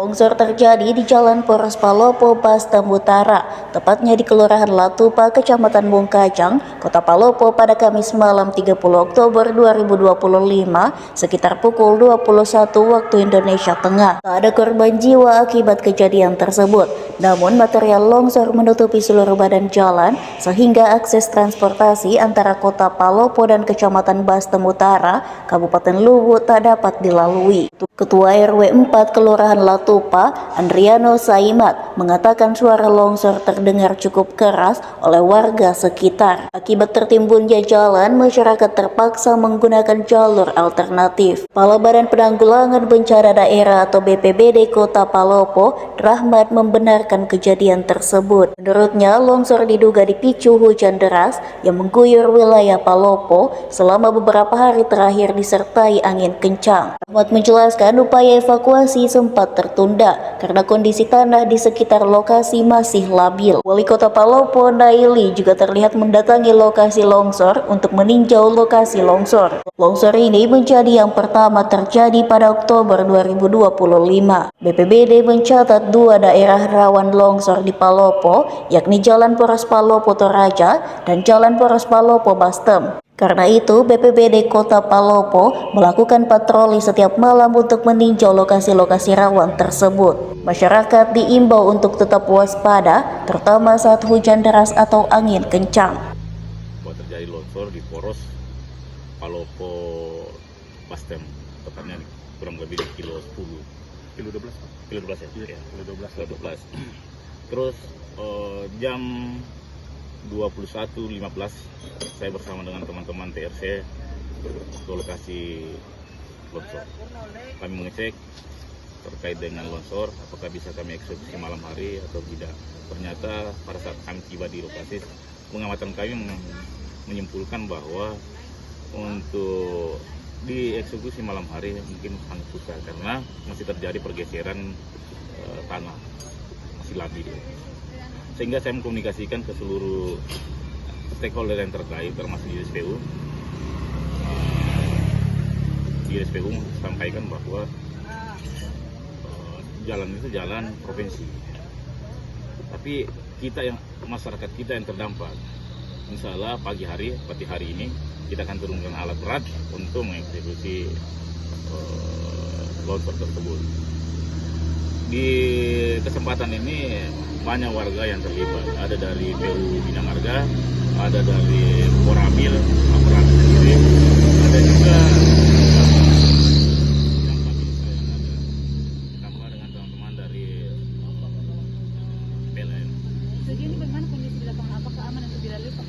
Longsor terjadi di Jalan Poros Palopo, Bastem Utara, tepatnya di Kelurahan Latupa, Kecamatan Bungkajang, Kota Palopo pada Kamis malam 30 Oktober 2025 sekitar pukul 21 waktu Indonesia Tengah. Tak ada korban jiwa akibat kejadian tersebut, namun material longsor menutupi seluruh badan jalan sehingga akses transportasi antara Kota Palopo dan Kecamatan Bastem Utara, Kabupaten Luwu tak dapat dilalui. Ketua RW 4 Kelurahan Latupa, Andriano Saimat, mengatakan suara longsor terdengar cukup keras oleh warga sekitar. Akibat tertimbunnya jalan, masyarakat terpaksa menggunakan jalur alternatif. Kepala Badan Penanggulangan Bencana Daerah atau BPBD Kota Palopo, Rahmat, membenarkan kejadian tersebut. Menurutnya, longsor diduga dipicu hujan deras yang mengguyur wilayah Palopo selama beberapa hari terakhir disertai angin kencang. Rahmat menjelaskan upaya evakuasi sempat tertunda karena kondisi tanah di sekitar lokasi masih labil. Wali Kota Palopo, Naili, juga terlihat mendatangi lokasi longsor untuk meninjau lokasi longsor. Longsor ini menjadi yang pertama terjadi pada Oktober 2025. BPBD mencatat dua daerah rawan longsor di Palopo, yakni Jalan Poros Palopo Toraja dan Jalan Poros Palopo Bastem. Karena itu, BPBD Kota Palopo melakukan patroli setiap malam untuk meninjau lokasi-lokasi rawan tersebut. Masyarakat diimbau untuk tetap waspada, terutama saat hujan deras atau angin kencang. Terjadi longsor di Poros Palopo Bastem, tepatnya kurang lebih di kilo 10, kilo 12 ya? Kilo 12. Terus jam 21.15 saya bersama dengan teman-teman TRC ke lokasi longsor. Kami mengecek terkait dengan longsor, apakah bisa kami eksekusi malam hari atau tidak. Ternyata pada saat kami tiba di lokasi, pengamatan kami menyimpulkan bahwa untuk dieksekusi malam hari mungkin sangat susah karena masih terjadi pergeseran tanah, masih labil. Sehingga saya mengkomunikasikan ke seluruh stakeholder yang terkait, termasuk di SPU. Di SPU sampaikan bahwa jalan itu jalan provinsi. Tapi kita masyarakat kita yang terdampak, insya Allah pagi hari, seperti hari ini, kita akan turunkan alat berat untuk mengeksekusi longsor tersebut. Di kesempatan ini banyak warga yang terlibat, ada dari PU Bina Marga, ada dari Koramil, aparat sendiri, ada juga yang pemirsa yang ada, ditambah dengan teman-teman dari PLN. Jadi ini bagaimana kondisi di lapangan, apakah aman untuk dilalui, Pak?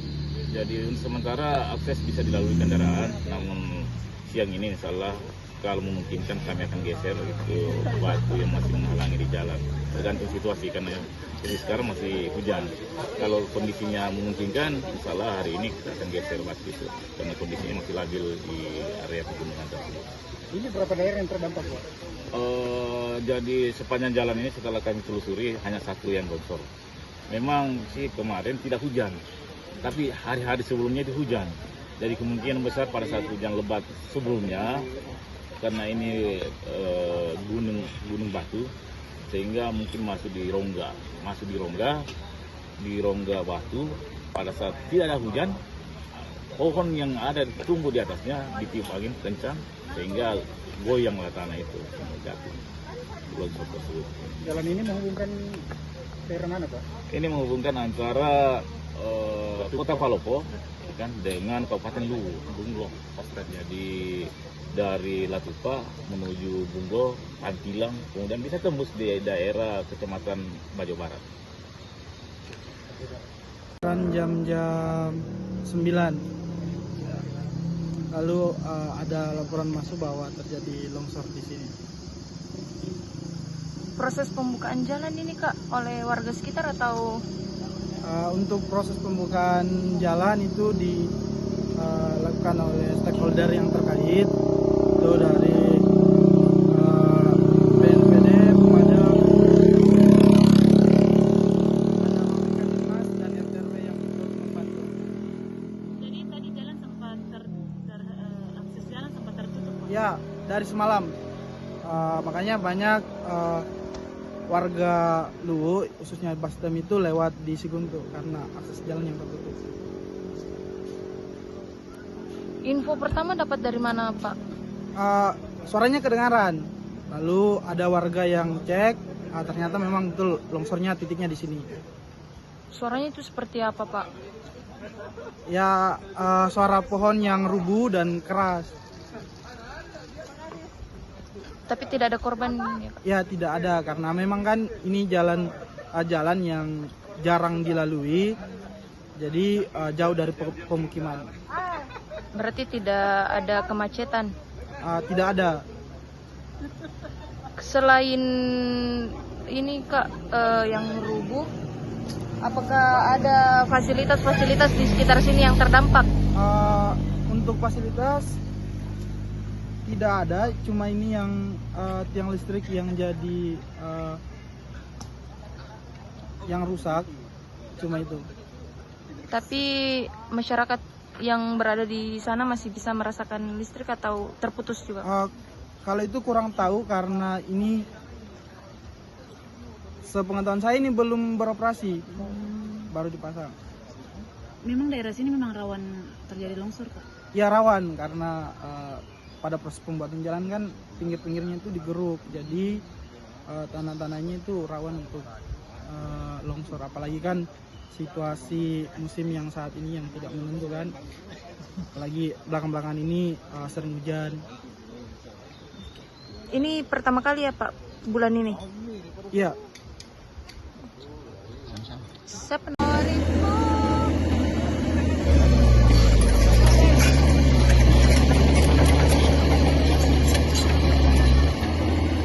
Jadi sementara akses bisa dilalui kendaraan, namun siang ini insya Allah kalau memungkinkan kami akan geser itu batu yang masih menghalangi di jalan. Tergantung situasi karena sekarang masih hujan. Kalau kondisinya memungkinkan, insya Allah hari ini kita akan geser batu itu karena kondisinya masih labil di area pegunungan tersebut. Ini berapa daerah yang terdampak, Pak? Jadi sepanjang jalan ini setelah kami telusuri hanya satu yang longsor. Memang sih kemarin tidak hujan, tapi hari-hari sebelumnya itu hujan. Jadi kemungkinan besar pada saat hujan lebat sebelumnya, karena ini gunung batu, sehingga mungkin masuk di rongga batu. Pada saat tidak ada hujan, pohon yang ada tumbuh di atasnya ditiup angin kencang sehingga goyanglah tanah itu jatuh. Longsor tersebut. Jalan ini menghubungkan daerah mana, Pak? Ini menghubungkan antara Kota Palopo kan dengan Kabupaten Luwu, Bunglo, pasarnya dari Latupa menuju Bunggo, Antilang, kemudian bisa tembus di daerah Kecamatan Bajo Barat. Jam 9. Lalu ada laporan masuk bahwa terjadi longsor di sini. Proses pembukaan jalan ini, Kak, oleh warga sekitar atau? Untuk proses pembukaan jalan itu dilakukan oleh stakeholder yang terkait, itu dari BNPD, pemadam, Dinas dan RT/RW yang ikut membantu. Jadi tadi jalan sempat akses jalan sempat tertutup, Pak? Ya, dari semalam. Makanya banyak warga Luwu, khususnya Basdam itu lewat di Siguntu karena akses jalan yang tertutup. Info pertama dapat dari mana, Pak? Suaranya kedengaran, lalu ada warga yang cek, ternyata memang betul longsornya titiknya di sini. Suaranya itu seperti apa, Pak? Ya, suara pohon yang rubuh dan keras. Tapi tidak ada korban ya, Pak? Ya, tidak ada karena memang kan ini jalan yang jarang dilalui, jadi jauh dari pemukiman. Berarti tidak ada kemacetan. Tidak ada. Selain ini, Kak, yang rubuh, apakah ada fasilitas-fasilitas di sekitar sini yang terdampak? Untuk fasilitas tidak ada, cuma ini yang tiang listrik yang jadi yang rusak, cuma itu. Tapi masyarakat yang berada di sana masih bisa merasakan listrik atau terputus juga? Kalau itu kurang tahu karena ini sepengetahuan saya ini belum beroperasi, baru dipasang. Memang daerah sini memang rawan terjadi longsor, Pak? Ya, rawan karena pada proses pembuatan jalan kan pinggir-pinggirnya itu digeruk, jadi tanah-tanahnya itu rawan untuk longsor, apalagi kan situasi musim yang saat ini yang tidak menentu kan, apalagi belakang-belakangan ini sering hujan. Ini pertama kali ya, Pak, bulan ini? Iya.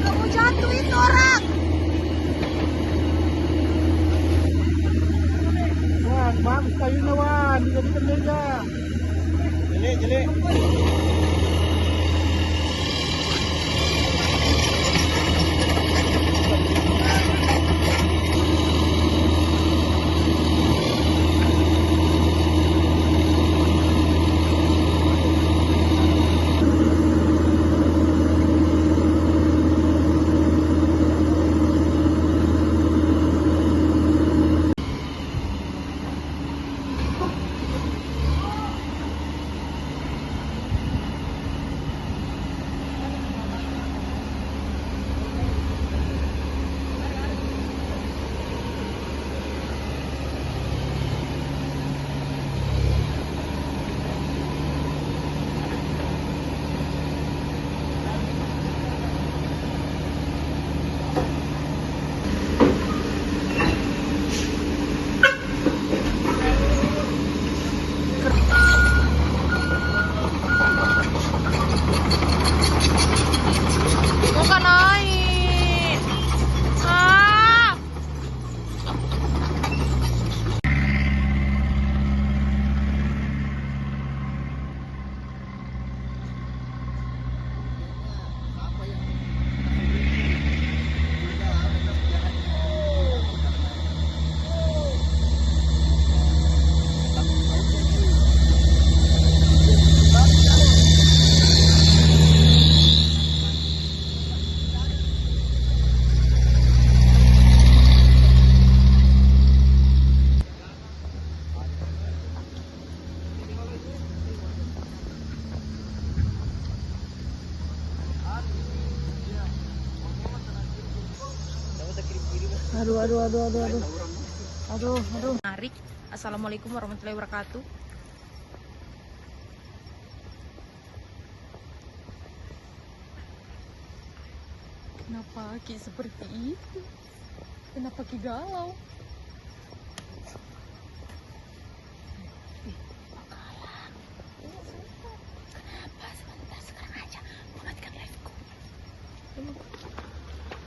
Kamu jatuhin orang! Wan, bagus kayunya Wan, dijadikan meja. Jelek. Bukan naik. Ah! Aduh. Menarik. Assalamualaikum warahmatullahi wabarakatuh. Kenapa Ki seperti itu? Kenapa Ki galau?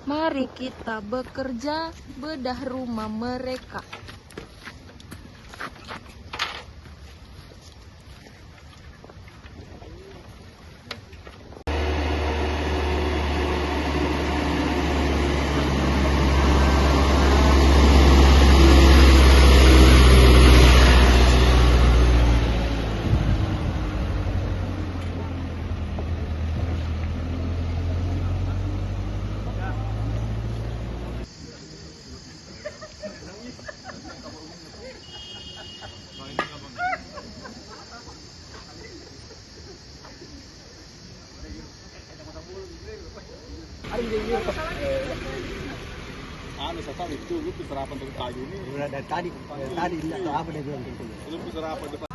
Mari kita bekerja bedah rumah mereka. Anu saya tahu itu lu serapan dari kayu ini. Udah dari tadi tidak tahu apa dia bilang gitu. Lu serapan depan.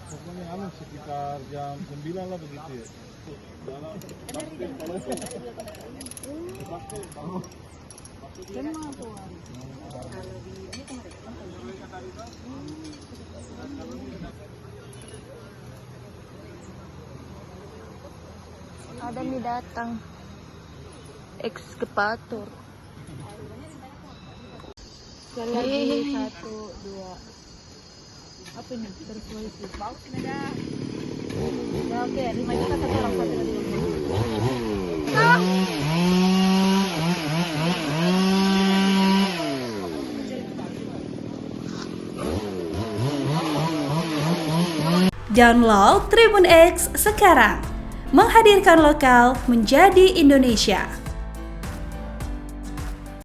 Pokoknya anu sekitar jam 9 lah begitu ya. Ada nih datang ekskavator. Sekali lagi 1, 2. Apa ini? Berpolisi. Ya oke, 5 juta satu orang satu lagi. Download Tribun X sekarang, menghadirkan lokal menjadi Indonesia.